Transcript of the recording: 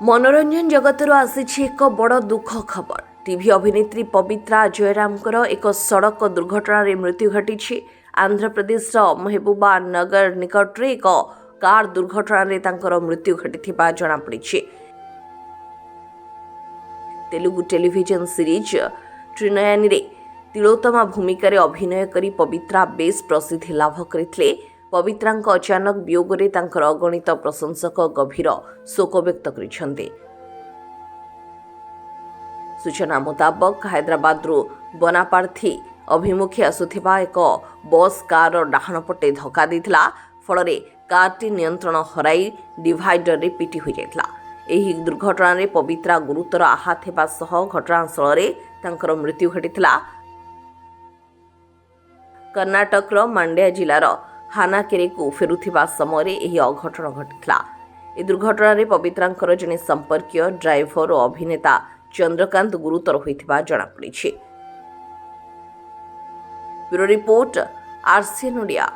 मनोरंजन जगतर आसी एक बड़ दुख खबर। टीवी अभिनेत्री पवित्रा जयरामकर एक सड़क दुर्घटना मृत्यु घटी। आंध्र प्रदेश महबूबा नगर निकट एक कार दुर्घटना मृत्यु घटी जनापड़ी। तेलुगु टेलीविजन सीरीज त्रिनयनी रे तिलोत्तमा भूमिका अभिनय करी पवित्रा बेस प्रसिद्धि लाभ करते। पवित्रा अचानक वियोग में अगणित प्रशंसक गभीर शोक व्यक्त कर। सूचना मुताबक हैदराबाद बनापार्थी अभिमुखे आसुथिबा एक बस कार डाहाण पटे धक्का देथिला। फल कारटी नियंत्रण हराई डिवाइडर रे पिटी हो जाइथिला। एही दुर्घटना रे पवित्रा गुरुतर आहत हेबा सह घटनास्थल रे तांकर मृत्यु घटिथिला। कर्नाटक मांड्या जिलार हानाकेरे को फेरुथिबा समय एही अघटन घटिथिला। ए दुर्घटना रे पवित्रांकर जने संपर्कीय ड्राइवर और अभिनेता चंद्रकांत गुरुतर होइथिबा जणापड़िछि। Bureau report RCN Odia.